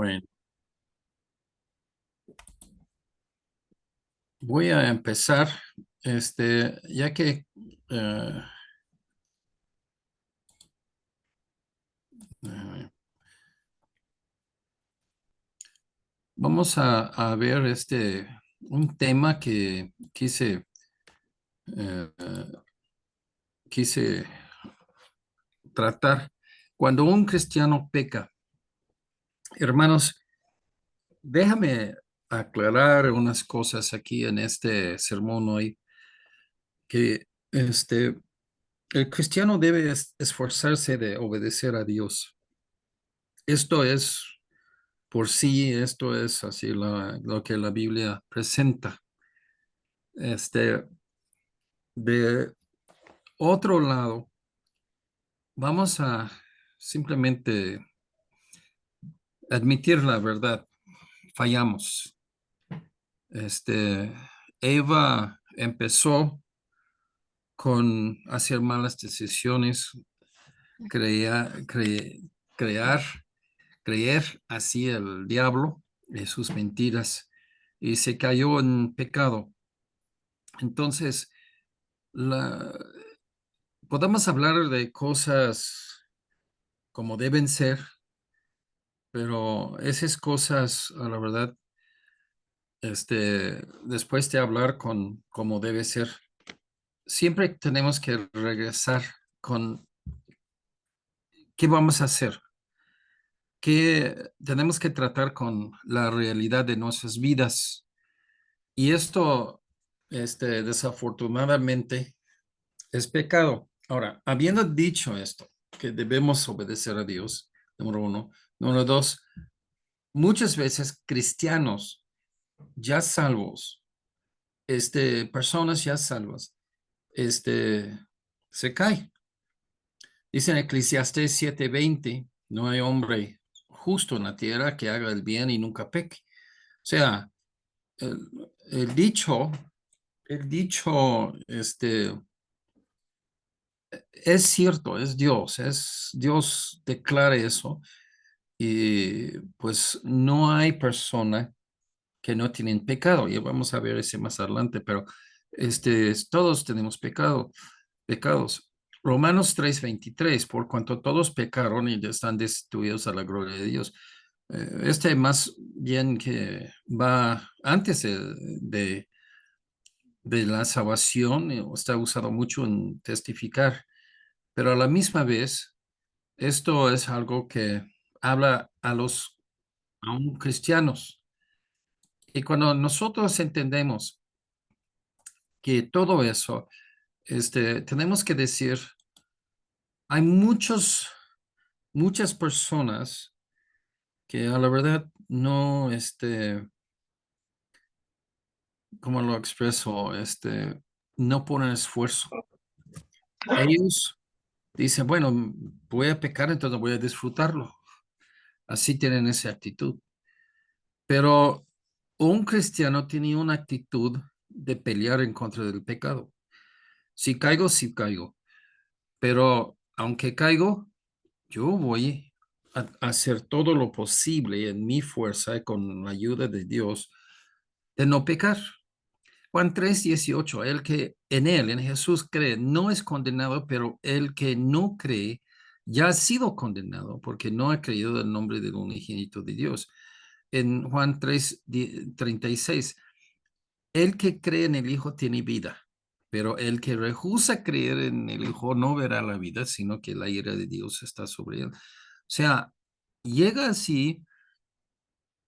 Bueno, voy a empezar, ya que eh, eh, vamos a ver un tema que eh, eh, quise tratar. Cuando un cristiano peca, hermanos, déjame aclarar unas cosas aquí en este sermón hoy, que el cristiano debe esforzarse de obedecer a Dios. Esto es por sí, esto es así lo que la Biblia presenta. Este, de otro lado, vamos a simplemente admitir la verdad, fallamos. Este, Eva empezó con hacer malas decisiones, crear, crear, creer así el diablo y sus mentiras y se cayó en pecado. Entonces, la, podemos hablar de cosas como deben ser, pero esas cosas, a la verdad, después de hablar con como debe ser, siempre tenemos que regresar con qué vamos a hacer, qué tenemos que tratar con la realidad de nuestras vidas. Y esto, desafortunadamente, es pecado. Ahora, habiendo dicho esto, que debemos obedecer a Dios, número uno. Número dos, muchas veces cristianos ya salvos, personas ya salvas, este, se cae. Dice en Eclesiastés 7:20, no hay hombre justo en la tierra que haga el bien y nunca peque. O sea, el, el dicho, el dicho, es cierto, es Dios declara eso y pues no hay persona que no tienen pecado. Y vamos a ver ese más adelante, pero todos tenemos pecados. Romanos 3:23, por cuanto todos pecaron y están destituidos a la gloria de Dios. Más bien que va antes de la salvación, está usado mucho en testificar, pero a la misma vez, esto es algo que habla aún cristianos. Y cuando nosotros entendemos que todo eso, tenemos que decir, hay muchas personas que a la verdad no, ¿cómo lo expreso? No ponen esfuerzo. Ellos dicen, bueno, voy a pecar, entonces voy a disfrutarlo. Así tienen esa actitud. Pero un cristiano tiene una actitud de pelear en contra del pecado. Si caigo, sí caigo. Pero aunque caigo, yo voy a hacer todo lo posible en mi fuerza y con la ayuda de Dios de no pecar. Juan 3:18, el que en él, en Jesús cree, no es condenado, pero el que no cree ya ha sido condenado porque no ha creído en el nombre del unigénito de Dios. En Juan 3:36, el que cree en el Hijo tiene vida, pero el que rehúsa creer en el Hijo no verá la vida, sino que la ira de Dios está sobre él. O sea, llega así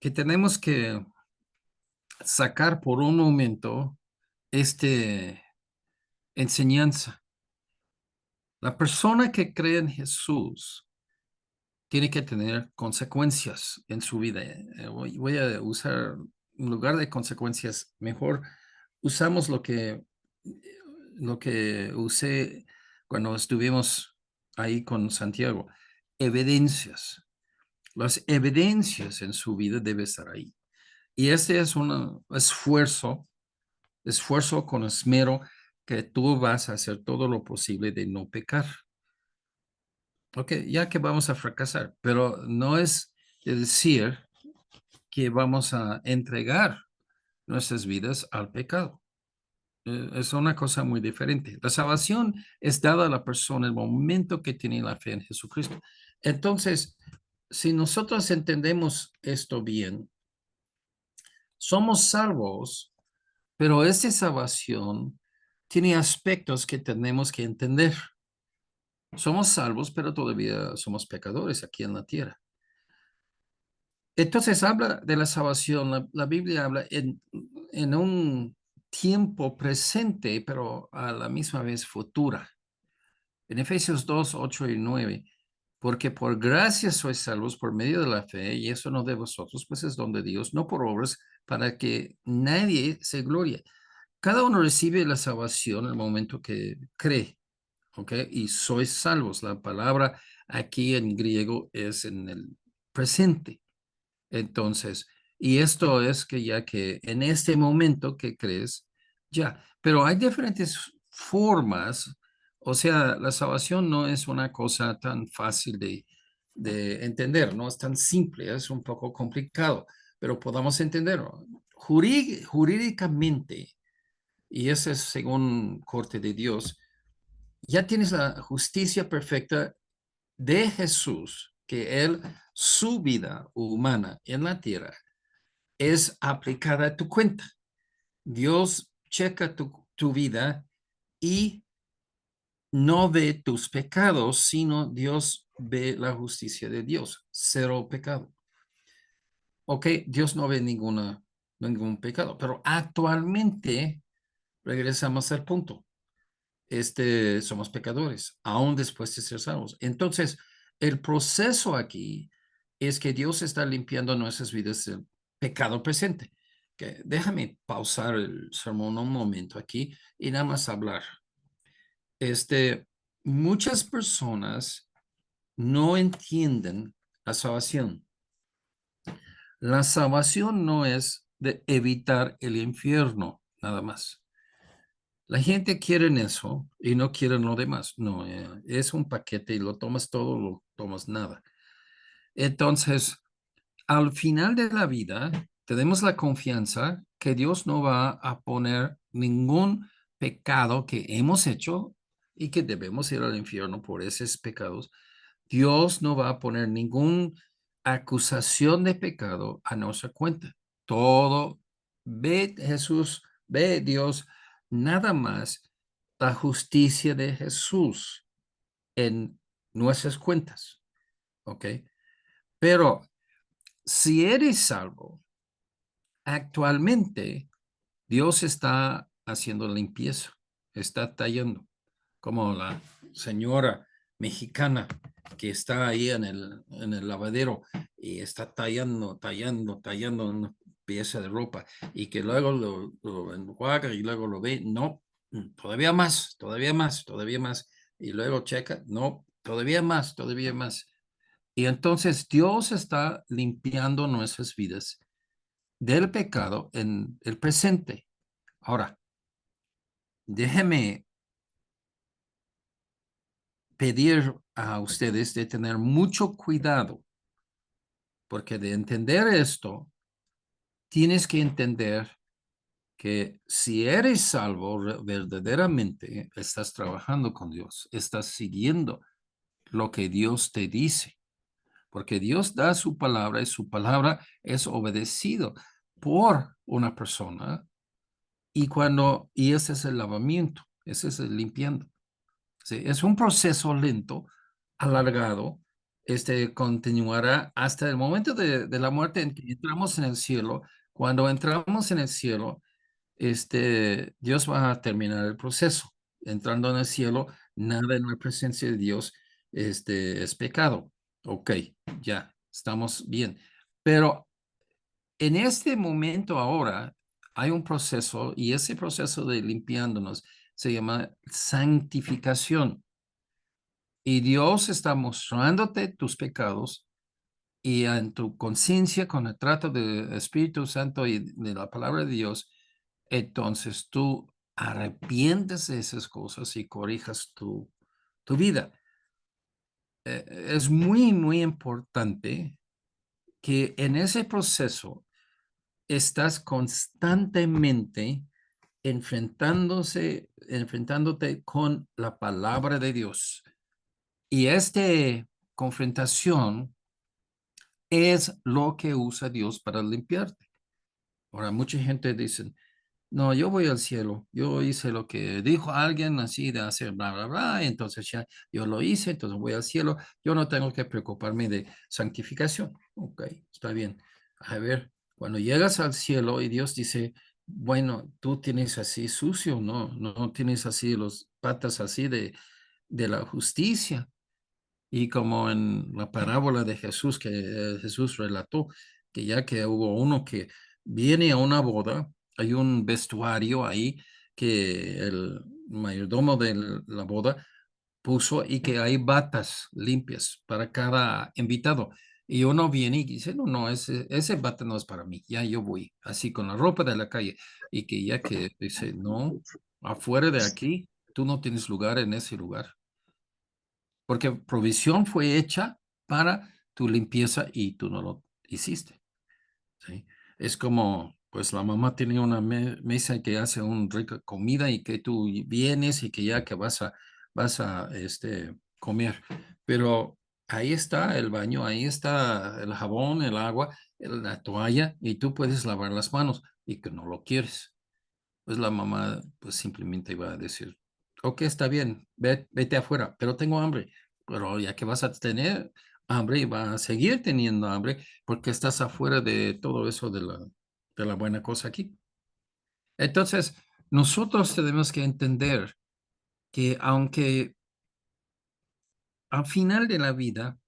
que tenemos que sacar por un momento este enseñanza. La persona que cree en Jesús tiene que tener consecuencias en su vida. Voy a usar, en lugar de consecuencias, mejor usamos lo que usé cuando estuvimos ahí con Santiago, evidencias. Las evidencias en su vida deben estar ahí. Y este es un esfuerzo con esmero que tú vas a hacer todo lo posible de no pecar. Ok, ya que vamos a fracasar, pero no es de decir que vamos a entregar nuestras vidas al pecado. Es una cosa muy diferente. La salvación es dada a la persona en el momento que tiene la fe en Jesucristo. Entonces, si nosotros entendemos esto bien, somos salvos, pero esa salvación tiene aspectos que tenemos que entender. Somos salvos, pero todavía somos pecadores aquí en la tierra. Entonces habla de la salvación, la Biblia habla en un tiempo presente, pero a la misma vez futura. En Efesios 2, 8 y 9, porque por gracia sois salvos por medio de la fe, y eso no de vosotros, pues es don de Dios, no por obras, para que nadie se glorie. Cada uno recibe la salvación en el momento que cree, ¿ok? Y sois salvos. La palabra aquí en griego es en el presente. Entonces, y esto es que ya que en este momento que crees, ya, pero hay diferentes formas, o sea, la salvación no es una cosa tan fácil de entender, no es tan simple, es un poco complicado, pero podamos entenderlo. Jurídicamente, y ese es según corte de Dios, ya tienes la justicia perfecta de Jesús, que Él, su vida humana en la tierra, es aplicada a tu cuenta. Dios checa tu vida y no ve tus pecados, sino Dios ve la justicia de Dios, cero pecado. Ok, Dios no ve ningún pecado, pero actualmente regresamos al punto. Somos pecadores, aún después de ser salvos. Entonces, el proceso aquí es que Dios está limpiando nuestras vidas del pecado presente. Que déjame pausar el sermón un momento aquí y nada más hablar. Muchas personas no entienden la salvación. La salvación no es de evitar el infierno, nada más. La gente quiere eso y no quiere lo demás. No, es un paquete y lo tomas todo, lo tomas nada. Entonces, al final de la vida, tenemos la confianza que Dios no va a poner ningún pecado que hemos hecho y que debemos ir al infierno por esos pecados. Dios no va a poner ninguna acusación de pecado a nuestra cuenta. Todo, ve Jesús, ve Dios, nada más la justicia de Jesús en nuestras cuentas. ¿Ok? Pero si eres salvo, actualmente Dios está haciendo limpieza, está tallando, como la señora mexicana que está ahí en el lavadero y está tallando una pieza de ropa y que luego lo enjuaga y luego lo ve, no, todavía más, todavía más, todavía más, y luego checa, no, todavía más. Y entonces Dios está limpiando nuestras vidas del pecado en el presente. Ahora, déjeme pedir a ustedes de tener mucho cuidado, porque de entender esto, tienes que entender que si eres salvo verdaderamente, estás trabajando con Dios, estás siguiendo lo que Dios te dice, porque Dios da su palabra y su palabra es obedecido por una persona y ese es el lavamiento, ese es el limpiando. Sí, es un proceso lento, alargado, continuará hasta el momento de la muerte en que entramos en el cielo. Cuando entramos en el cielo, Dios va a terminar el proceso. Entrando en el cielo, nada en la presencia de Dios, es pecado. Ok, ya, estamos bien. Pero en este momento ahora hay un proceso y ese proceso de limpiándonos se llama santificación. Y Dios está mostrándote tus pecados y en tu conciencia con el trato del Espíritu Santo y de la palabra de Dios, entonces tú arrepientes de esas cosas y corrijas tu vida. Es muy, muy importante que en ese proceso estás constantemente enfrentándote con la palabra de Dios. Y esta confrontación es lo que usa Dios para limpiarte. Ahora, mucha gente dice, no, yo voy al cielo, yo hice lo que dijo alguien así de hacer bla, bla, bla, entonces ya yo lo hice, entonces voy al cielo, yo no tengo que preocuparme de santificación. Ok, está bien. A ver, cuando llegas al cielo y Dios dice, bueno, tú tienes así sucio, no tienes así los patas así de la justicia. Y como en la parábola de Jesús que Jesús relató, que ya que hubo uno que viene a una boda, hay un vestuario ahí que el mayordomo de la boda puso y que hay batas limpias para cada invitado. Y uno viene y dice, no, ese bata no es para mí, ya yo voy, así con la ropa de la calle. Y que ya que dice, no, afuera de aquí, tú no tienes lugar en ese lugar porque provisión fue hecha para tu limpieza y tú no lo hiciste. ¿Sí? Es como, pues la mamá tiene una mesa que hace una rica comida y que tú vienes y que ya que vas a comer. Pero ahí está el baño, ahí está el jabón, el agua, la toalla y tú puedes lavar las manos y que no lo quieres. Pues la mamá pues simplemente iba a decir, ok, está bien, vete afuera, pero tengo hambre. Pero ya que vas a tener hambre y vas a seguir teniendo hambre porque estás afuera de todo eso de la buena cosa aquí. Entonces, nosotros tenemos que entender que aunque al final de la vida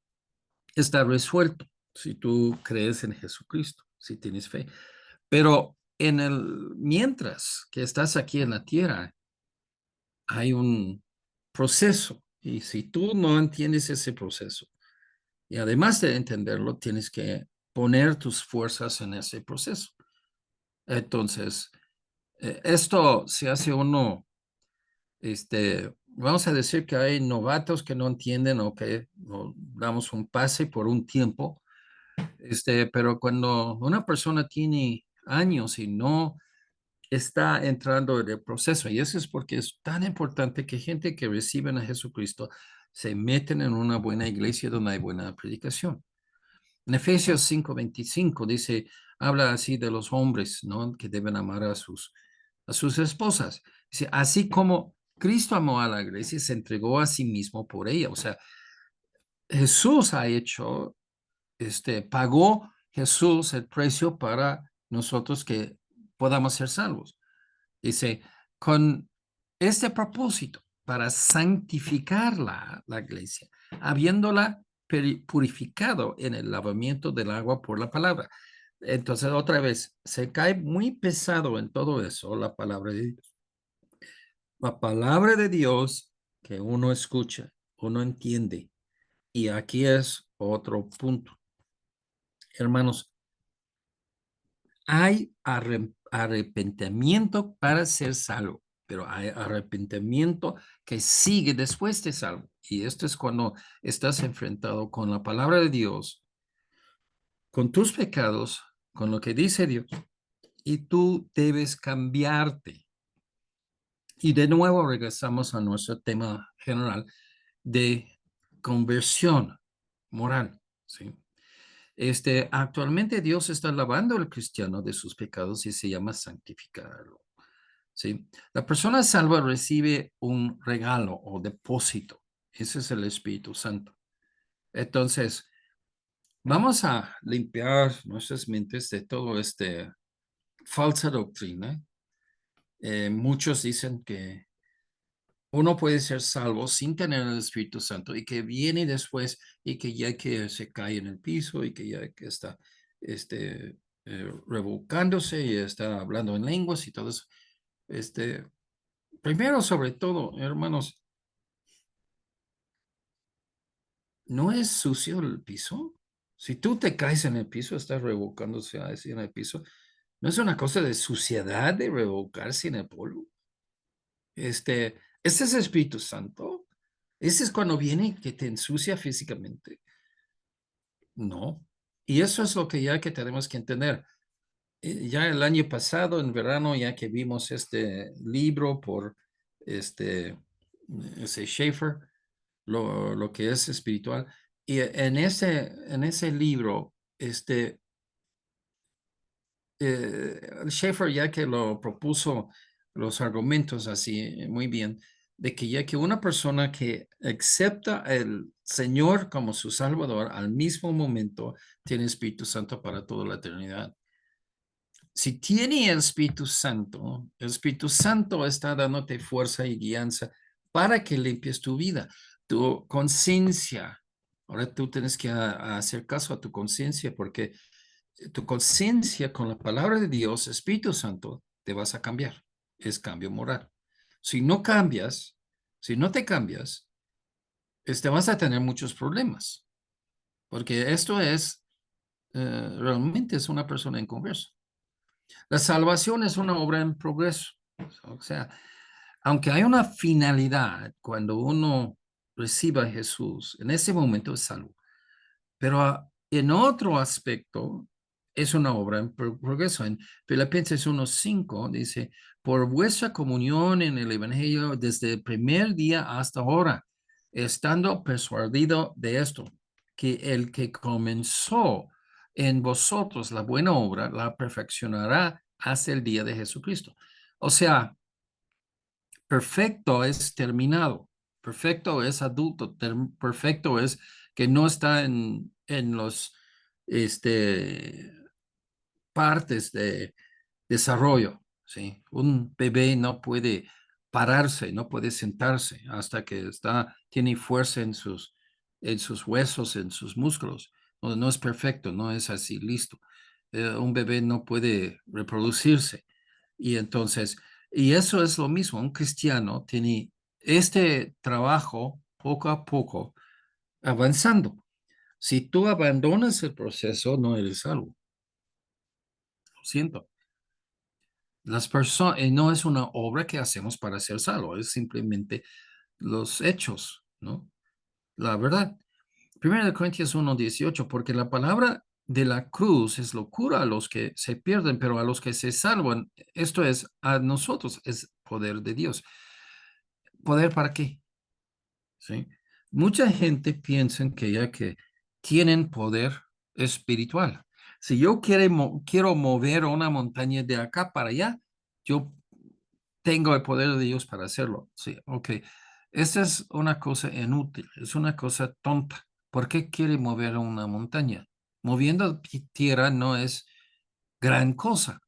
está resuelto, si tú crees en Jesucristo, si tienes fe, pero mientras que estás aquí en la tierra, hay un proceso y si tú no entiendes ese proceso y además de entenderlo, tienes que poner tus fuerzas en ese proceso. Entonces, esto se hace uno, vamos a decir que hay novatos que no entienden o que damos un pase por un tiempo, pero cuando una persona tiene años y no está entrando en el proceso. Y eso es porque es tan importante que gente que reciben a Jesucristo se meten en una buena iglesia donde hay buena predicación. En Efesios 5:25 dice, habla así de los hombres, ¿no? Que deben amar a sus esposas. Dice, así como Cristo amó a la iglesia y se entregó a sí mismo por ella. O sea, Jesús ha hecho, pagó Jesús el precio para nosotros que podamos ser salvos. Dice, con este propósito, para santificar la iglesia, habiéndola purificado en el lavamiento del agua por la palabra. Entonces, otra vez, se cae muy pesado en todo eso la palabra de Dios. La palabra de Dios que uno escucha, uno entiende. Y aquí es otro punto. Hermanos, hay arrepentimiento para ser salvo, pero hay arrepentimiento que sigue después de salvo. Y esto es cuando estás enfrentado con la palabra de Dios, con tus pecados, con lo que dice Dios, y tú debes cambiarte. Y de nuevo regresamos a nuestro tema general de conversión moral, ¿sí? Actualmente Dios está lavando al cristiano de sus pecados y se llama santificarlo. ¿Sí? La persona salva recibe un regalo o depósito. Ese es el Espíritu Santo. Entonces, vamos a limpiar nuestras mentes de todo falsa doctrina. Muchos dicen que uno puede ser salvo sin tener el Espíritu Santo y que viene después y que ya que se cae en el piso y que ya que está revolcándose y está hablando en lenguas y todo eso. Primero, sobre todo, hermanos, ¿no es sucio el piso? Si tú te caes en el piso, estás revolcándose así en el piso. ¿No es una cosa de suciedad de revolcarse en el polvo? Este es el Espíritu Santo. Ese es cuando viene que te ensucia físicamente. No. Y eso es lo que ya que tenemos que entender. Ya el año pasado, en verano, ya que vimos este libro por este, ese Schaeffer, lo que es espiritual, y en ese libro, Schaeffer ya que lo propuso los argumentos así muy bien, de que ya que una persona que acepta al Señor como su Salvador al mismo momento tiene Espíritu Santo para toda la eternidad. Si tiene el Espíritu Santo está dándote fuerza y guianza para que limpies tu vida, tu conciencia. Ahora tú tienes que hacer caso a tu conciencia porque tu conciencia con la palabra de Dios, Espíritu Santo, te vas a cambiar. Es cambio moral. Si no cambias, si no te cambias, vas a tener muchos problemas, porque esto es, realmente es una persona en converso. La salvación es una obra en progreso. O sea, aunque hay una finalidad cuando uno recibe a Jesús, en ese momento es salvo. Pero en otro aspecto, es una obra en progreso. En Filipenses 1:5 dice, por vuestra comunión en el Evangelio desde el primer día hasta ahora, estando persuadido de esto, que el que comenzó en vosotros la buena obra, la perfeccionará hasta el día de Jesucristo. O sea, perfecto es terminado, perfecto es adulto, perfecto es que no está en los este, partes de desarrollo, ¿sí? Un bebé no puede pararse, no puede sentarse hasta que tiene fuerza en sus huesos, en sus músculos. No, no es perfecto, no es así, listo. Un bebé no puede reproducirse. Y entonces, y eso es lo mismo, un cristiano tiene este trabajo poco a poco avanzando. Si tú abandonas el proceso, no eres salvo. Lo siento. Las personas, no es una obra que hacemos para ser salvo, es simplemente los hechos, ¿no? La verdad. 1 Corintios 1:18, porque la palabra de la cruz es locura a los que se pierden, pero a los que se salvan, esto es, a nosotros es poder de Dios. ¿Poder para qué? ¿Sí? Mucha gente piensa que ya que tienen poder espiritual. Si yo quiero mover una montaña de acá para allá, yo tengo el poder de Dios para hacerlo. Sí, ok. Esa es una cosa inútil, es una cosa tonta. ¿Por qué quiere mover una montaña? Moviendo tierra no es gran cosa.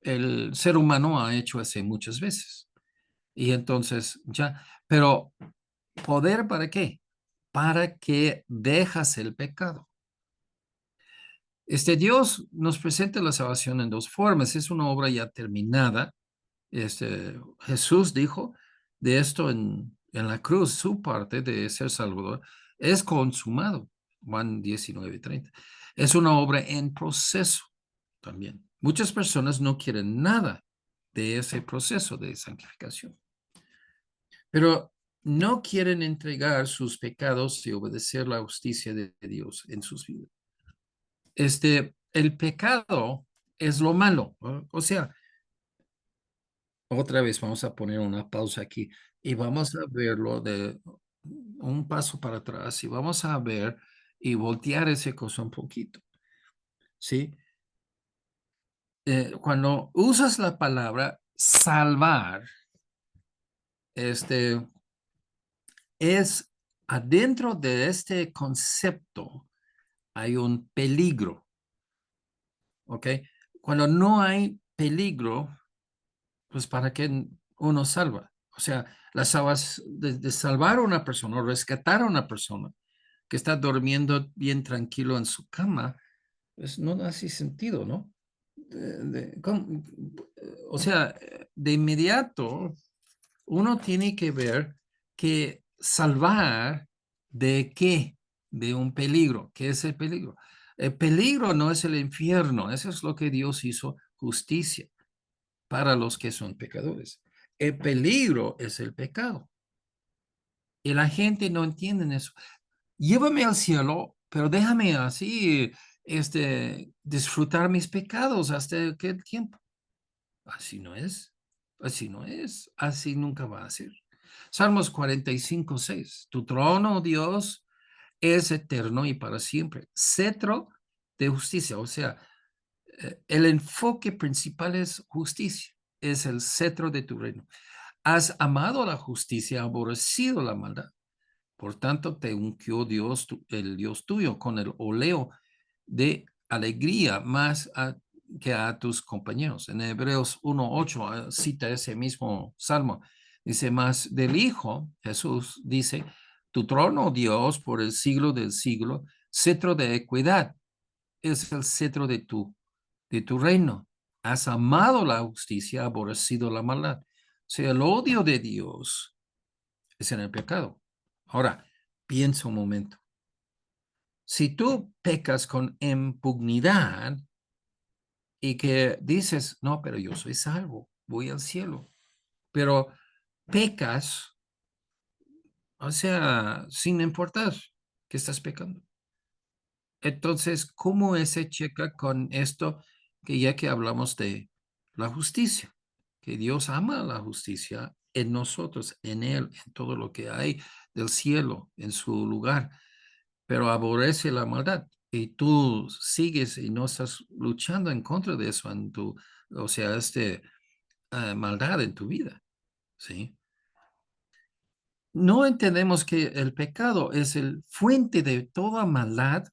El ser humano ha hecho así muchas veces. Y entonces ya, pero ¿poder para qué? Para que dejas el pecado. Dios nos presenta la salvación en dos formas. Es una obra ya terminada. Jesús dijo de esto en la cruz, su parte de ser Salvador, es consumado. Juan 19:30. Es una obra en proceso también. Muchas personas no quieren nada de ese proceso de santificación, pero no quieren entregar sus pecados y obedecer la justicia de Dios en sus vidas. El pecado es lo malo, ¿no? O sea, otra vez vamos a poner una pausa aquí y vamos a verlo de un paso para atrás y vamos a ver y voltear ese cosa un poquito, ¿sí? Cuando usas la palabra salvar, este es adentro de este concepto hay un peligro, ¿ok? Cuando no hay peligro, pues ¿para qué uno salva? O sea, de salvar a una persona o rescatar a una persona que está durmiendo bien tranquilo en su cama, pues no hace sentido, ¿no? O sea, de inmediato uno tiene que ver que salvar de qué, de un peligro. ¿Qué es el peligro? El peligro no es el infierno, eso es lo que Dios hizo justicia para los que son pecadores. El peligro es el pecado. Y la gente no entiende eso. Llévame al cielo, pero déjame así disfrutar mis pecados hasta aquel tiempo. Así no es, así no es, así nunca va a ser. Salmos 45:6. Tu trono, Dios, es eterno y para siempre. Cetro de justicia, o sea, el enfoque principal es justicia, es el cetro de tu reino. Has amado la justicia, aborrecido la maldad. Por tanto, te ungió Dios, el Dios tuyo, con el óleo de alegría más que a tus compañeros. En Hebreos 1:8 cita ese mismo salmo. Dice, más del Hijo, Jesús dice, tu trono, Dios, por el siglo del siglo, cetro de equidad, es el cetro de tu reino. Has amado la justicia, aborrecido la maldad. O sea, el odio de Dios es en el pecado. Ahora, piensa un momento. Si tú pecas con impugnidad y que dices, no, pero yo soy salvo, voy al cielo, pero pecas, o sea, sin importar que estás pecando. Entonces, ¿cómo se checa con esto que ya que hablamos de la justicia? Que Dios ama la justicia en nosotros, en Él, en todo lo que hay del cielo, en su lugar, pero aborrece la maldad. Y tú sigues y no estás luchando en contra de eso en tu, o sea, maldad en tu vida, ¿sí? No entendemos que el pecado es el fuente de toda maldad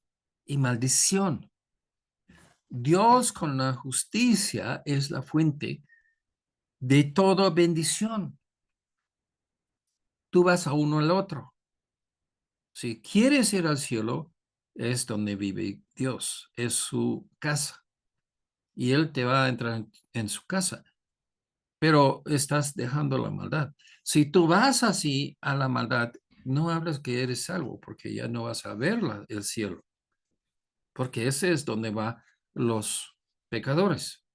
y maldición. Dios con la justicia es la fuente de toda bendición. Tú vas a uno al otro. Si quieres ir al cielo, es donde vive Dios, es su casa. Y Él te va a entrar en su casa, pero estás dejando la maldad. Si tú vas así a la maldad, no hablas que eres salvo, porque ya no vas a ver el cielo, porque ese es donde van los pecadores.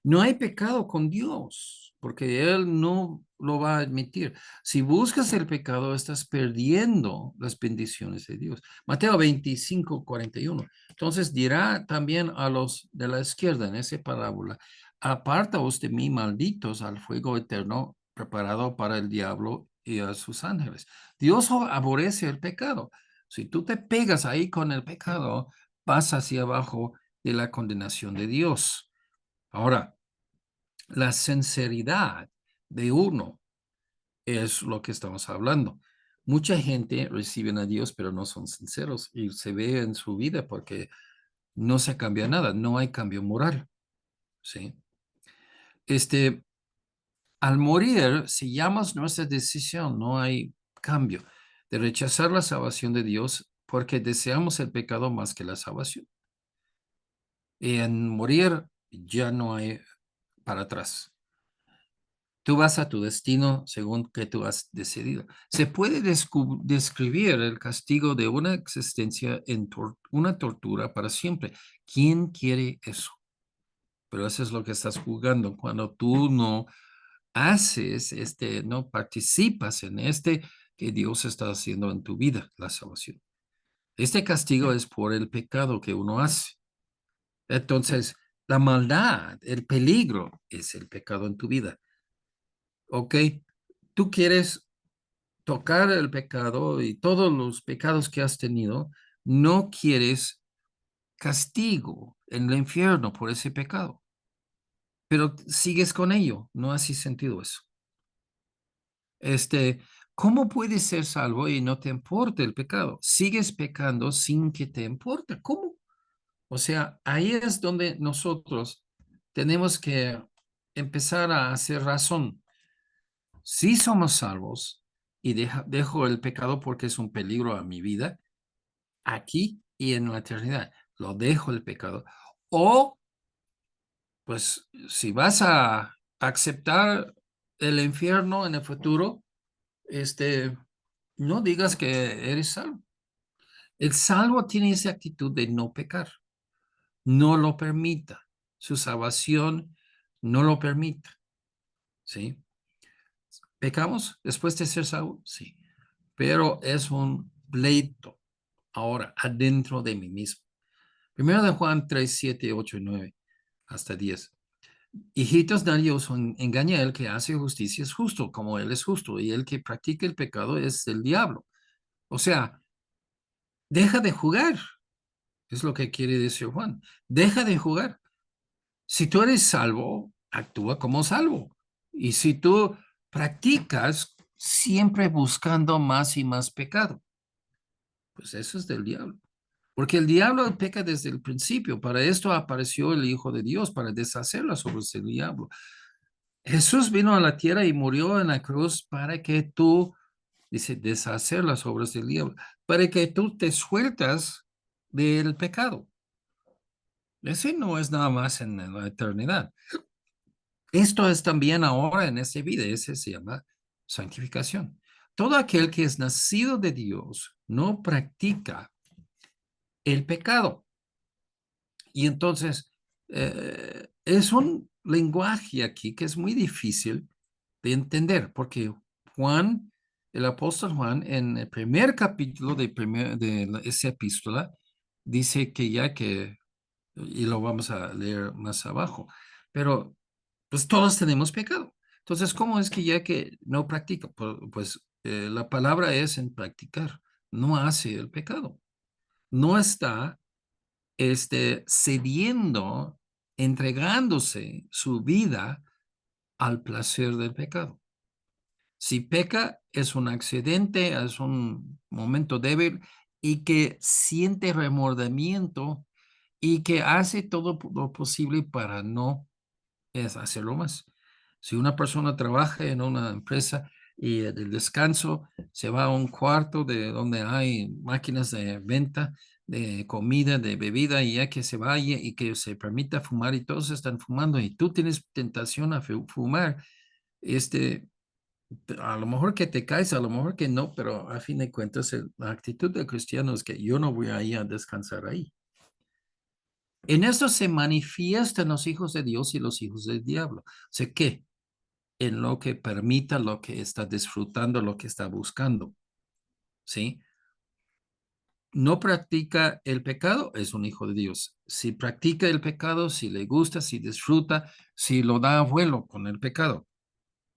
No hay pecado con Dios, porque Él no lo va a admitir. Si buscas el pecado, estás perdiendo las bendiciones de Dios. Mateo 25:41. Entonces dirá también a los de la izquierda en esa parábola, apartaos de mí, malditos, al fuego eterno preparado para el diablo y a sus ángeles. Dios aborrece el pecado. Si tú te pegas ahí con el pecado, vas hacia abajo de la condenación de Dios. Ahora, la sinceridad de uno es lo que estamos hablando. Mucha gente recibe a Dios, pero no son sinceros y se ve en su vida porque no se cambia nada, no hay cambio moral, ¿sí? Este, al morir, si llamas nuestra decisión, no hay cambio de rechazar la salvación de Dios porque deseamos el pecado más que la salvación. Y en morir ya no hay para atrás. Tú vas a tu destino según que tú has decidido. Se puede describir el castigo de una existencia en una tortura para siempre. ¿Quién quiere eso? Pero eso es lo que estás jugando cuando tú no haces, no participas en que Dios está haciendo en tu vida, la salvación. Este castigo es por el pecado que uno hace. Entonces, la maldad, el peligro es el pecado en tu vida. ¿Ok? Tú quieres tocar el pecado y todos los pecados que has tenido, no quieres castigo en el infierno por ese pecado, pero sigues con ello, no hace sentido eso. Este, ¿Cómo puedes ser salvo y no te importa el pecado? Sigues pecando sin que te importe. ¿Cómo? O sea, ahí es donde nosotros tenemos que empezar a hacer razón. Si somos salvos y dejo el pecado porque es un peligro a mi vida, aquí y en la eternidad. Lo dejo el pecado. O, pues, si vas a aceptar el infierno en el futuro, no digas que eres salvo. El salvo tiene esa actitud de no pecar. No lo permita. Su salvación no lo permita. ¿Sí? ¿Pecamos después de ser salvo? Sí. Pero es un pleito ahora adentro de mí mismo. Primero de Juan 3, 7, 8 y 9 hasta 10. Hijitos, nadie os engaña, el que hace justicia es justo, como él es justo, y el que practica el pecado es el diablo. O sea, deja de jugar, es lo que quiere decir Juan. Deja de jugar. Si tú eres salvo, actúa como salvo. Y si tú practicas siempre buscando más y más pecado, pues eso es del diablo. Porque el diablo peca desde el principio. Para esto apareció el Hijo de Dios, para deshacer las obras del diablo. Jesús vino a la tierra y murió en la cruz para que tú, dice, deshacer las obras del diablo, para que tú te sueltas del pecado. Ese no es nada más en la eternidad. Esto es también ahora en esta vida, ese se llama santificación. Todo aquel que es nacido de Dios no practica el pecado. Y entonces es un lenguaje aquí que es muy difícil de entender, porque Juan, el apóstol Juan, en el primer capítulo de esa epístola, dice que ya que, y lo vamos a leer más abajo, pero pues todos tenemos pecado. Entonces, ¿cómo es que ya que no practica? Pues la palabra es en practicar, no hace el pecado, no está cediendo, entregándose su vida al placer del pecado. Si peca, es un accidente, es un momento débil y que siente remordimiento y que hace todo lo posible para no es hacerlo más. Si una persona trabaja en una empresa y del descanso se va a un cuarto de donde hay máquinas de venta de comida, de bebida, y ya que se vaya y que se permita fumar y todos están fumando y tú tienes tentación a fumar, este, a lo mejor que te caes, a lo mejor que no, pero a fin de cuentas la actitud del cristiano es que yo no voy a ir a descansar ahí. En esto se manifiestan los hijos de Dios y los hijos del diablo. O sea, ¿qué? En lo que permita, lo que está disfrutando, lo que está buscando. ¿Sí? No practica el pecado, es un hijo de Dios. Si practica el pecado, si le gusta, si disfruta, si lo da abuelo con el pecado,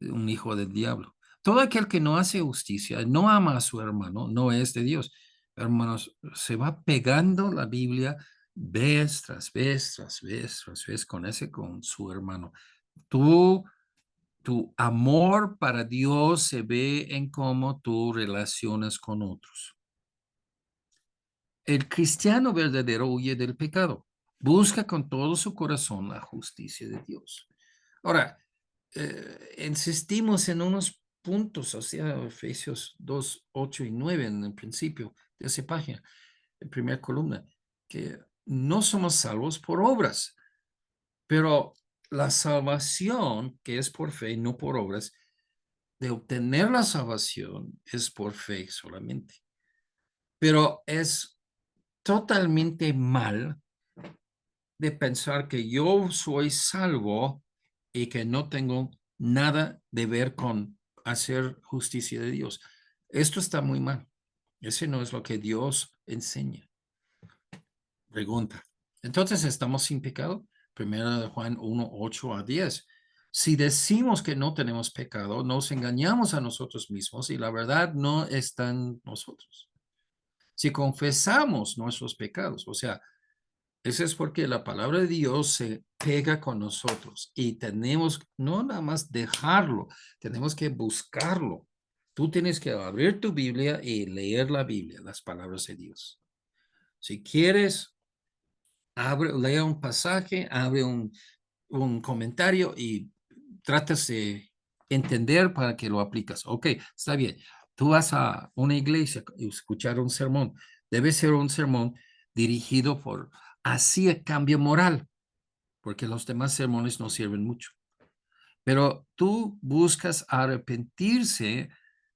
un hijo del diablo. Todo aquel que no hace justicia, no ama a su hermano, no es de Dios. Hermanos, se va pegando la Biblia vez tras vez, tras vez, tras vez con su hermano. Tú Tu amor para Dios se ve en cómo tú relacionas con otros. El cristiano verdadero huye del pecado. Busca con todo su corazón la justicia de Dios. Ahora, insistimos en unos puntos, o sea, Efesios 2, 8 y 9 en el principio de esa página, en primera columna, que no somos salvos por obras, pero la salvación que es por fe, no por obras, de obtener la salvación es por fe solamente. Pero es totalmente mal de pensar que yo soy salvo y que no tengo nada de ver con hacer justicia de Dios. Esto está muy mal. Ese no es lo que Dios enseña. Pregunta. Entonces, ¿estamos sin pecado? Primera de Juan 1, 8 a 10. Si decimos que no tenemos pecado, nos engañamos a nosotros mismos y la verdad no está en nosotros. Si confesamos nuestros pecados, o sea, eso es porque la palabra de Dios se pega con nosotros y tenemos no nada más dejarlo, tenemos que buscarlo. Tú tienes que abrir tu Biblia y leer la Biblia, las palabras de Dios. Si quieres lea un pasaje, abre un comentario y tratas de entender para que lo aplicas. Ok, está bien. Tú vas a una iglesia y escuchar un sermón. Debe ser un sermón dirigido por así el cambio moral, porque los demás sermones no sirven mucho. Pero tú buscas arrepentirse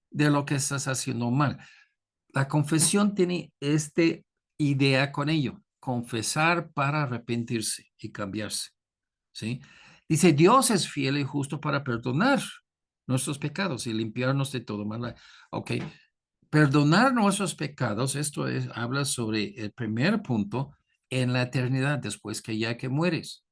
de lo que estás haciendo mal. La confesión tiene esta idea con ello, confesar para arrepentirse y cambiarse, ¿sí? Dice, Dios es fiel y justo para perdonar nuestros pecados y limpiarnos de todo mal. Ok, perdonar nuestros pecados, esto es, habla sobre el primer punto, en la eternidad después que ya que mueres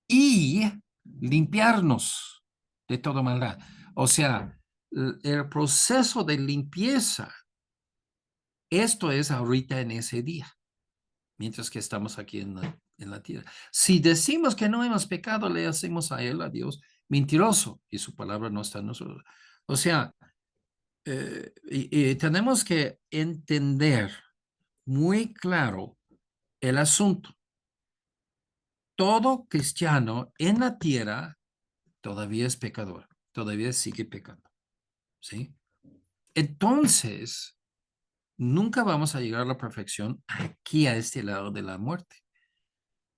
y limpiarnos de toda maldad. O sea, el proceso de limpieza, esto es ahorita en ese día, mientras que estamos aquí en la tierra. Si decimos que no hemos pecado, le hacemos a él, a Dios, mentiroso, y su palabra no está en nosotros. O sea, y tenemos que entender muy claro el asunto. Todo cristiano en la tierra todavía es pecador, todavía sigue pecando, ¿sí? Entonces, nunca vamos a llegar a la perfección aquí a este lado de la muerte.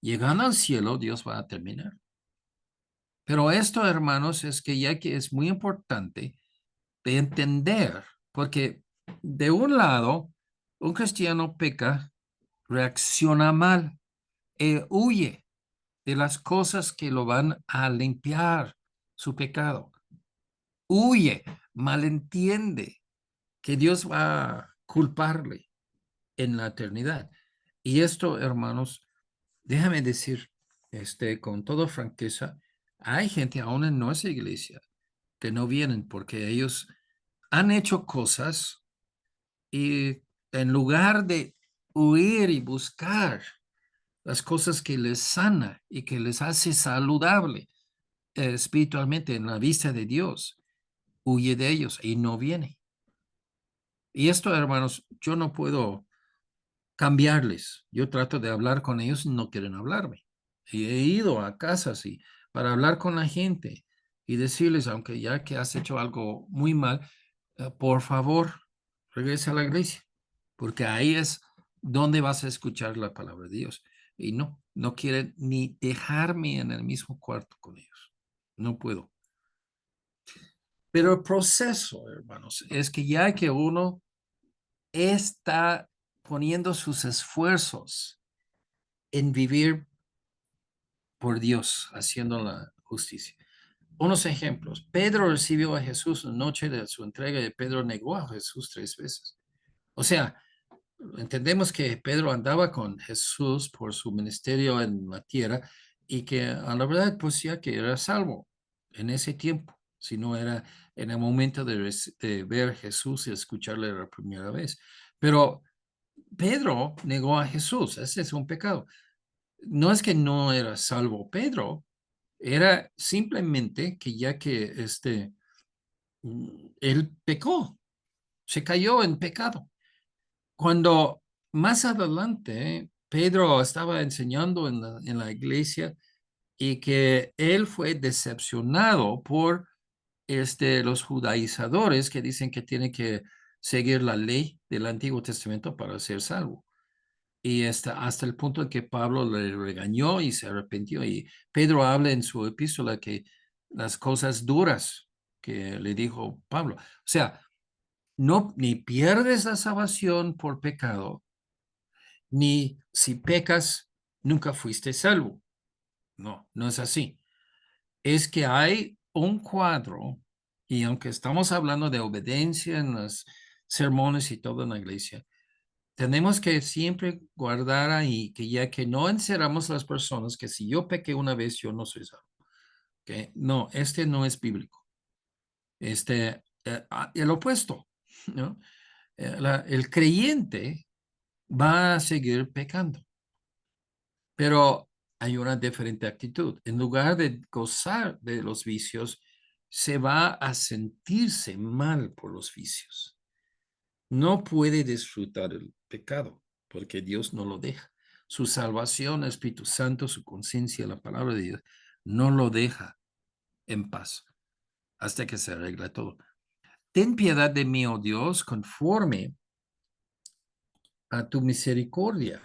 Llegando al cielo, Dios va a terminar. Pero esto, hermanos, es que ya que es muy importante de entender, porque de un lado, un cristiano peca, reacciona mal, huye de las cosas que lo van a limpiar su pecado. Huye, malentiende que Dios va a culparle en la eternidad. Y esto, hermanos, déjame decir, con toda franqueza, hay gente aún en nuestra iglesia que no vienen porque ellos han hecho cosas y en lugar de huir y buscar las cosas que les sana y que les hace saludable espiritualmente en la vista de Dios, huye de ellos y no viene. Y esto, hermanos, yo no puedo cambiarles. Yo trato de hablar con ellos y no quieren hablarme. Y he ido a casas y para hablar con la gente y decirles, aunque ya que has hecho algo muy mal, por favor, regresa a la iglesia, porque ahí es donde vas a escuchar la palabra de Dios. Y no, no quieren ni dejarme en el mismo cuarto con ellos. No puedo. Pero el proceso, hermanos, es que ya que uno está poniendo sus esfuerzos en vivir por Dios, haciendo la justicia. Unos ejemplos. Pedro recibió a Jesús la noche de su entrega y Pedro negó a Jesús 3 veces. O sea, entendemos que Pedro andaba con Jesús por su ministerio en la tierra y que a la verdad pues ya que era salvo en ese tiempo, si no era en el momento de ver a Jesús y escucharle la primera vez. Pero Pedro negó a Jesús, ese es un pecado. No es que no era salvo Pedro, era simplemente que ya que él pecó, se cayó en pecado. Cuando más adelante Pedro estaba enseñando en la iglesia y que él fue decepcionado por los judaizadores que dicen que tiene que seguir la ley del Antiguo Testamento para ser salvo. Y hasta el punto en que Pablo le regañó y se arrepintió. Y Pedro habla en su epístola que las cosas duras que le dijo Pablo. O sea, no, ni pierdes la salvación por pecado, ni si pecas, nunca fuiste salvo. No, no es así. Es que hay un cuadro, y aunque estamos hablando de obediencia en los sermones y todo en la iglesia, tenemos que siempre guardar ahí que ya que no encerramos las personas, que si yo pequé una vez, yo no soy salvo. ¿Okay? No, no es bíblico. El opuesto, ¿no? El creyente va a seguir pecando, pero hay una diferente actitud. En lugar de gozar de los vicios, se va a sentirse mal por los vicios. No puede disfrutar el pecado porque Dios no lo deja. Su salvación, el Espíritu Santo, su conciencia, la palabra de Dios, no lo deja en paz hasta que se arregla todo. Ten piedad de mí, oh Dios, conforme a tu misericordia,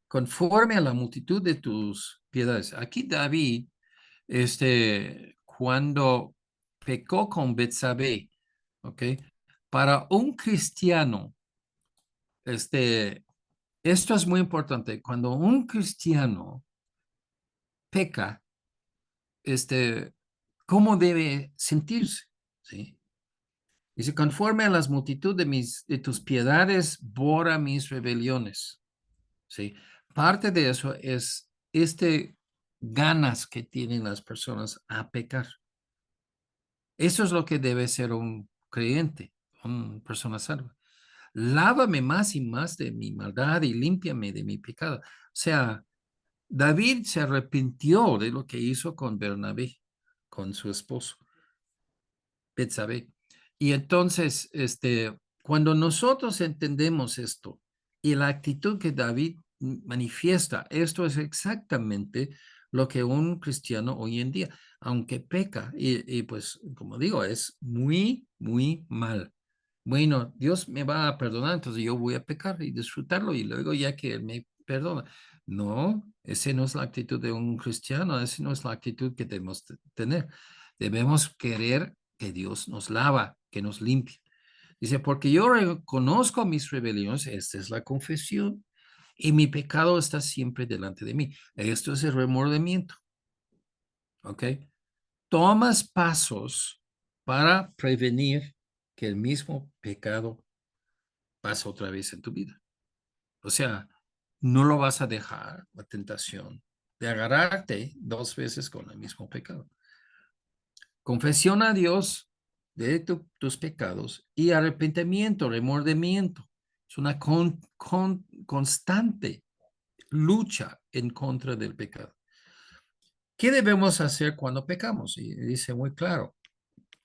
conforme a la multitud de tus piedades. Aquí David, cuando pecó con Betsabé, ¿ok? Para un cristiano, esto es muy importante. Cuando un cristiano peca, ¿cómo debe sentirse? ¿Sí? Dice, conforme a las multitud de tus piedades, borra mis rebeliones. ¿sí? Parte de eso es ganas que tienen las personas a pecar. Eso es lo que debe ser un creyente, una persona salva. Lávame más y más de mi maldad y límpiame de mi pecado. O sea, David se arrepintió de lo que hizo con Bernabé, con su esposo, Betsabé. Y entonces, cuando nosotros entendemos esto y la actitud que David manifiesta, esto es exactamente lo que un cristiano hoy en día, aunque peca, y pues, como digo, es muy, muy mal. Bueno, Dios me va a perdonar, entonces yo voy a pecar y disfrutarlo y luego ya que Él me perdona. No, esa no es la actitud de un cristiano, esa no es la actitud que debemos tener. Debemos querer que Dios nos lava, que nos limpie. Dice, porque yo reconozco mis rebeliones, esta es la confesión, y mi pecado está siempre delante de mí. Esto es el remordimiento, ¿ok? Tomas pasos para prevenir que el mismo pecado pase otra vez en tu vida. O sea, no lo vas a dejar la tentación de agarrarte dos veces con el mismo pecado. Confesión a Dios de tus pecados y arrepentimiento, remordimiento. Es una constante lucha en contra del pecado. ¿Qué debemos hacer cuando pecamos? Y dice muy claro,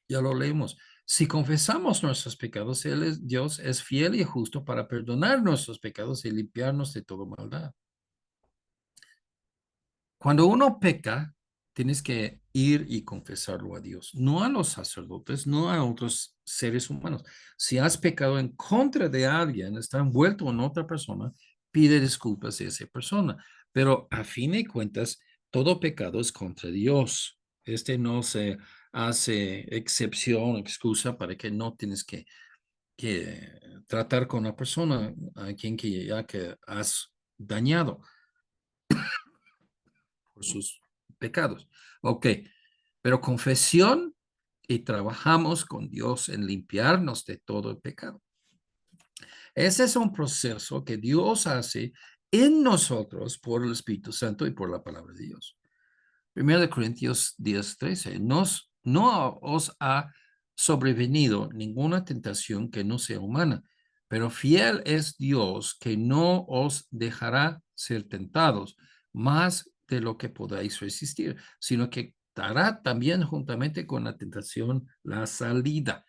ya lo leemos. Si confesamos nuestros pecados, Dios es fiel y justo para perdonar nuestros pecados y limpiarnos de toda maldad. Cuando uno peca, tienes que ir y confesarlo a Dios, no a los sacerdotes, no a otros seres humanos. Si has pecado en contra de alguien, está envuelto en otra persona, pide disculpas a esa persona. Pero a fin de cuentas, todo pecado es contra Dios. No se hace excepción, excusa para que no tienes que tratar con una persona a quien ya que has dañado por sus pecados. Ok, pero confesión y trabajamos con Dios en limpiarnos de todo el pecado. Ese es un proceso que Dios hace en nosotros por el Espíritu Santo y por la palabra de Dios. 1 Corintios 10:13, no os ha sobrevenido ninguna tentación que no sea humana, pero fiel es Dios que no os dejará ser tentados más de lo que podáis resistir, sino que dará también juntamente con la tentación la salida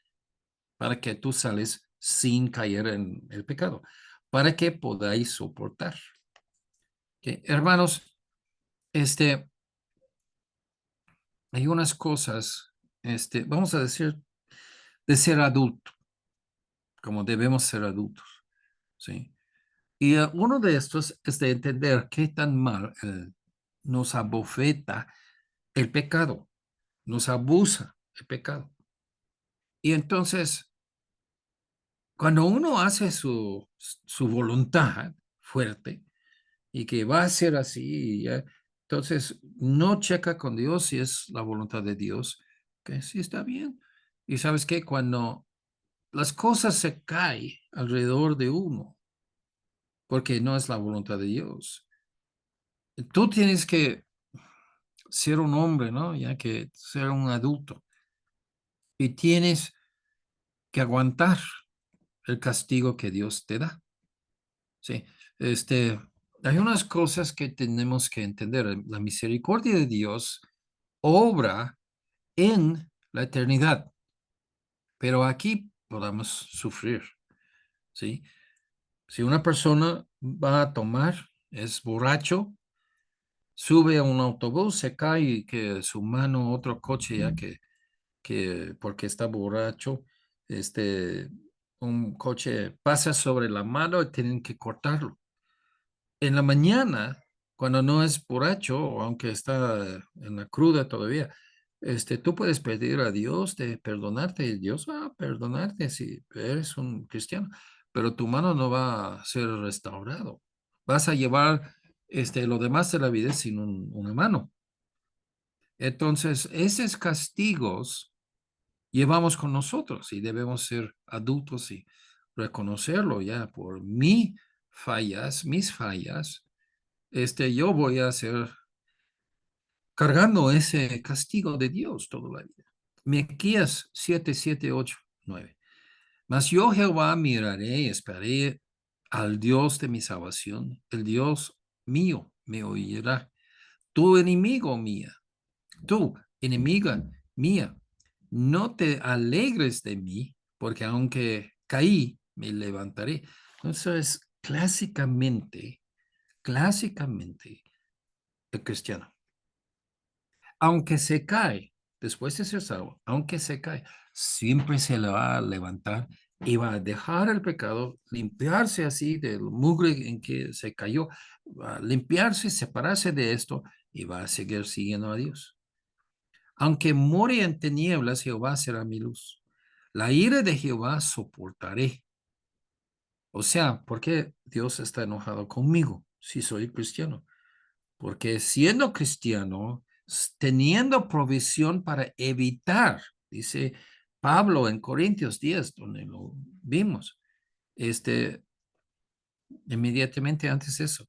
para que tú sales sin caer en el pecado, para que podáis soportar. ¿Okay? Hermanos, este, hay unas cosas, vamos a decir, de ser adulto, como debemos ser adultos, ¿sí? Y uno de estos es de entender qué tan mal nos abofeta el pecado, nos abusa el pecado. Y entonces, cuando uno hace su voluntad fuerte y que va a ser así, entonces no checa con Dios si es la voluntad de Dios, que sí está bien. Y sabes que cuando las cosas se caen alrededor de uno, porque no es la voluntad de Dios. Tú tienes que ser un hombre, ¿no? Ya que ser un adulto. Y tienes que aguantar el castigo que Dios te da. Sí. Este, hay unas cosas que tenemos que entender. La misericordia de Dios obra en la eternidad, pero aquí podamos sufrir, ¿sí? Si una persona va a tomar, es borracho, sube a un autobús, se cae y que su mano, otro coche, ya que porque está borracho, un coche pasa sobre la mano y tienen que cortarlo. En la mañana, cuando no es borracho, o aunque está en la cruda todavía, tú puedes pedir a Dios de perdonarte y Dios va a perdonarte si eres un cristiano, pero tu mano no va a ser restaurado. Vas a llevar lo demás de la vida sin una mano. Entonces, esos castigos llevamos con nosotros y debemos ser adultos y reconocerlo ya por mí. fallas, mis fallas, yo voy a ser cargando ese castigo de Dios toda la vida. Miqueas 7, 7, 8, 9. Mas yo Jehová miraré y esperaré al Dios de mi salvación. El Dios mío me oirá. Tu enemigo mía, tú, enemiga mía, no te alegres de mí, porque aunque caí, me levantaré. Entonces, clásicamente, el cristiano, aunque se cae, después de ser salvo, aunque se cae, siempre se le va a levantar y va a dejar el pecado, limpiarse así del mugre en que se cayó, va a limpiarse, separarse de esto y va a seguir siguiendo a Dios. Aunque more en tinieblas, Jehová será mi luz. La ira de Jehová soportaré. O sea, ¿por qué Dios está enojado conmigo si soy cristiano? Porque siendo cristiano, teniendo provisión para evitar, dice Pablo en Corintios 10, donde lo vimos, inmediatamente antes de eso,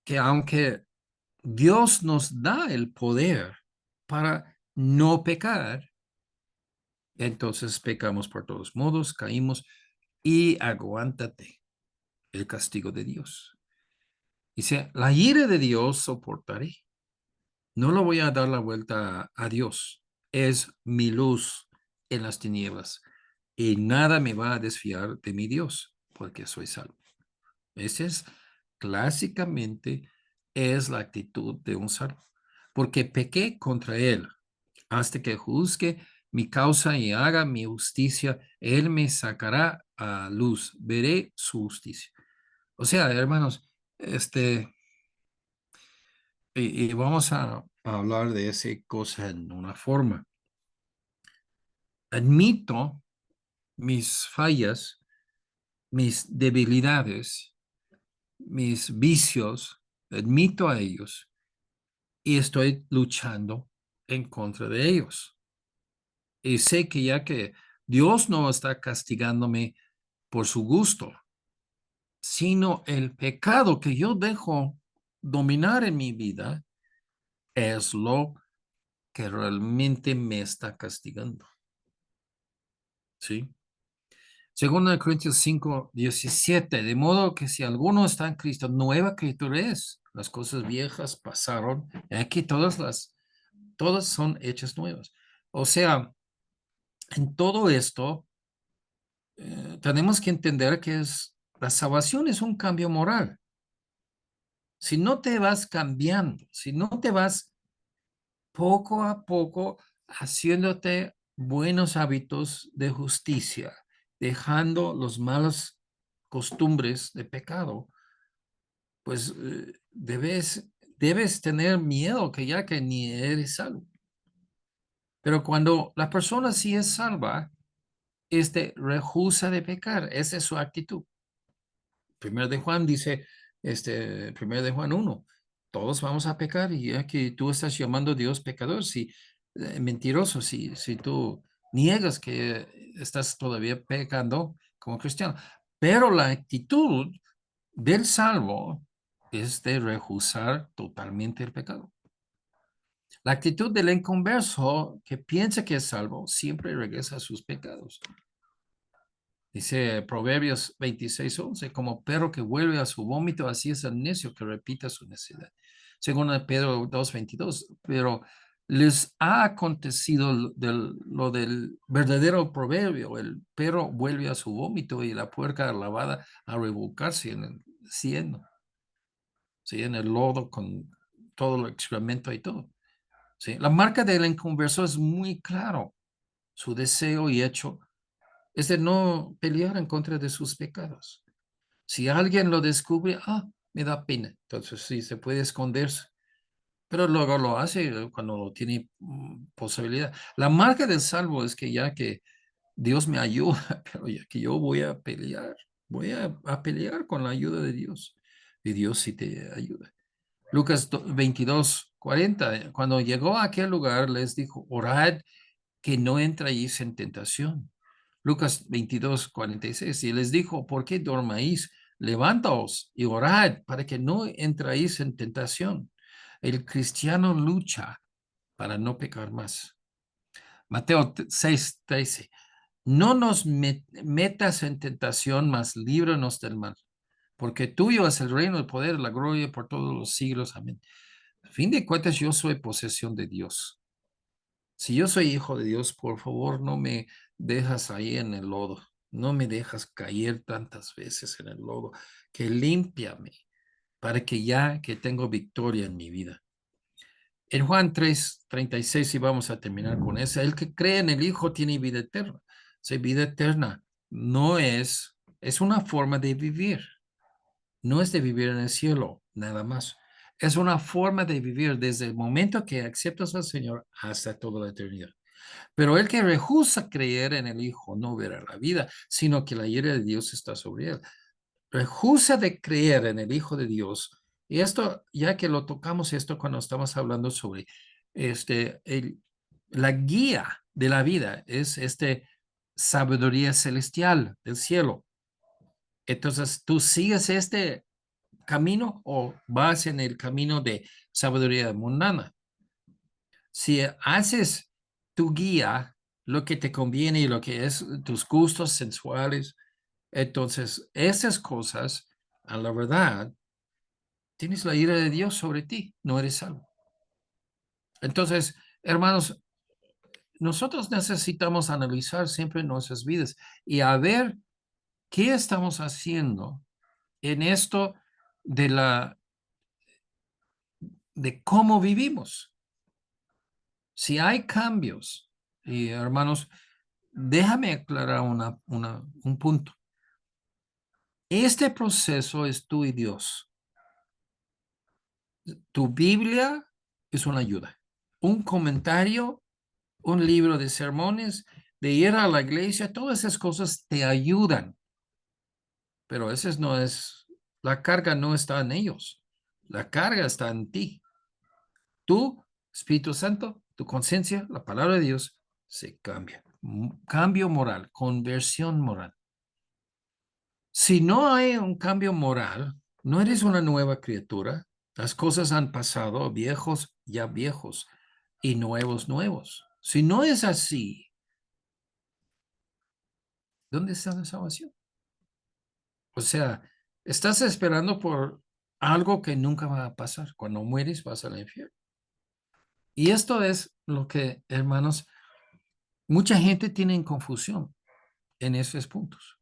que aunque Dios nos da el poder para no pecar, entonces pecamos por todos modos, caímos y aguántate el castigo de Dios. Dice, la ira de Dios soportaré. No lo voy a dar la vuelta a Dios. Es mi luz en las tinieblas y nada me va a desfiar de mi Dios porque soy salvo. Esa es clásicamente es la actitud de un salvo. Porque pequé contra él hasta que juzgue mi causa y haga mi justicia, él me sacará a luz, veré su justicia. O sea, hermanos, y vamos a hablar de esa cosa en una forma. Admito mis fallas, mis debilidades, mis vicios, admito a ellos y estoy luchando en contra de ellos. Y sé que ya que Dios no está castigándome por su gusto, sino el pecado que yo dejo dominar en mi vida es lo que realmente me está castigando. ¿Sí? Segundo de Corintios 5, 17, de modo que si alguno está en Cristo, nueva criatura es. Las cosas viejas pasaron, y aquí todas son hechas nuevas. O sea, en todo esto, tenemos que entender que la salvación es un cambio moral. Si no te vas cambiando, si no te vas poco a poco haciéndote buenos hábitos de justicia, dejando los malos costumbres de pecado, pues debes tener miedo que ya que ni eres salvo. Pero cuando la persona sí es salva, rehúsa de pecar. Esa es su actitud. Primero de Juan dice, primero de Juan 1, todos vamos a pecar y aquí tú estás llamando a Dios pecador, si mentiroso, si tú niegas que estás todavía pecando como cristiano. Pero la actitud del salvo es de rehusar totalmente el pecado. La actitud del inconverso que piensa que es salvo siempre regresa a sus pecados. Dice Proverbios 26:11, como perro que vuelve a su vómito, así es el necio que repita su necedad. Según Pedro 2:22, pero les ha acontecido lo del verdadero proverbio, el perro vuelve a su vómito y la puerca lavada a revolcarse en el cieno, ¿sí? En el lodo con todo el excremento y todo. ¿Sí? La marca del inconverso es muy claro, su deseo y hecho es de no pelear en contra de sus pecados. Si alguien lo descubre, me da pena. Entonces sí, se puede esconderse. Pero luego lo hace cuando tiene posibilidad. La marca del salvo es que ya que Dios me ayuda, pero ya que yo voy a pelear con la ayuda de Dios. Y Dios sí te ayuda. Lucas 22:40, cuando llegó a aquel lugar, les dijo, orad que no entréis en tentación. Lucas 22:46, y les dijo, ¿por qué dormáis? Levántaos y orad para que no entréis en tentación. El cristiano lucha para no pecar más. Mateo 6:13. No nos metas en tentación, mas líbranos del mal. Porque tuyo es el reino, el poder, la gloria por todos los siglos. Amén. A fin de cuentas, yo soy posesión de Dios. Si yo soy hijo de Dios, por favor, no me dejas ahí en el lodo. No me dejas caer tantas veces en el lodo. Que límpiame para que ya que tengo victoria en mi vida. En Juan 3:36, y vamos a terminar con eso, el que cree en el Hijo tiene vida eterna. O vida eterna no es una forma de vivir. No es de vivir en el cielo, nada más. Es una forma de vivir desde el momento que aceptas al Señor hasta toda la eternidad. Pero el que rehúsa creer en el Hijo no verá la vida, sino que la ira de Dios está sobre él. Rehúsa de creer en el Hijo de Dios. Y esto, ya que lo tocamos esto cuando estamos hablando sobre la guía de la vida, es sabiduría celestial del cielo. Entonces, ¿tú sigues este camino o vas en el camino de sabiduría mundana? Si haces tu guía lo que te conviene y lo que es tus gustos sensuales, entonces esas cosas, a la verdad, tienes la ira de Dios sobre ti, no eres salvo. Entonces, hermanos, nosotros necesitamos analizar siempre nuestras vidas y a ver qué estamos haciendo en esto de de cómo vivimos. Si hay cambios, y hermanos, déjame aclarar un punto. Este proceso es tú y Dios. Tu Biblia es una ayuda. Un comentario, un libro de sermones, de ir a la iglesia, todas esas cosas te ayudan. Pero ese no es, la carga no está en ellos. La carga está en ti. Tú, Espíritu Santo, tu conciencia, la palabra de Dios, se cambia. Cambio moral, conversión moral. Si no hay un cambio moral, no eres una nueva criatura. Las cosas han pasado, viejos ya viejos y nuevos nuevos. Si no es así, ¿dónde está la salvación? O sea, estás esperando por algo que nunca va a pasar. Cuando mueres vas al infierno. Y esto es lo que, hermanos, mucha gente tiene en confusión en esos puntos.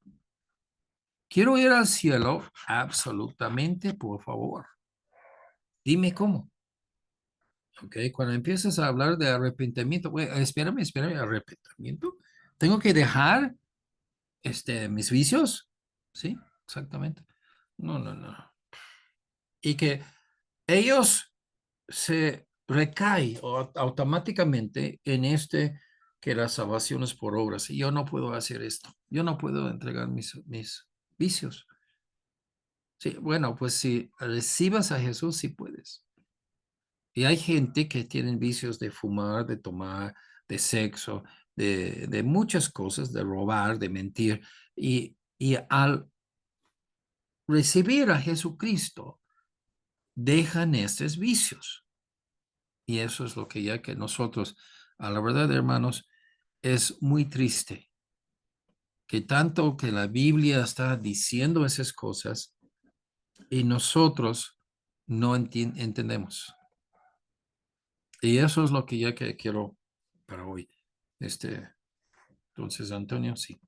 Quiero ir al cielo, absolutamente, por favor. Dime cómo. Ok, cuando empiezas a hablar de arrepentimiento, espérame, arrepentimiento. Tengo que dejar mis vicios. Sí, exactamente. No, no, no. Y que ellos se recaen automáticamente en que la salvación es por obras. Y yo no puedo hacer esto. Yo no puedo entregar mis vicios. Sí, bueno, pues si recibas a Jesús, sí puedes. Y hay gente que tienen vicios de fumar, de tomar, de sexo, de muchas cosas, de robar, de mentir. Y al recibir a Jesucristo, dejan estos vicios. Y eso es lo que ya que nosotros, a la verdad, hermanos, es muy triste que tanto que la Biblia está diciendo esas cosas y nosotros no entendemos. Y eso es lo que ya que quiero para hoy. Entonces, Antonio, sí.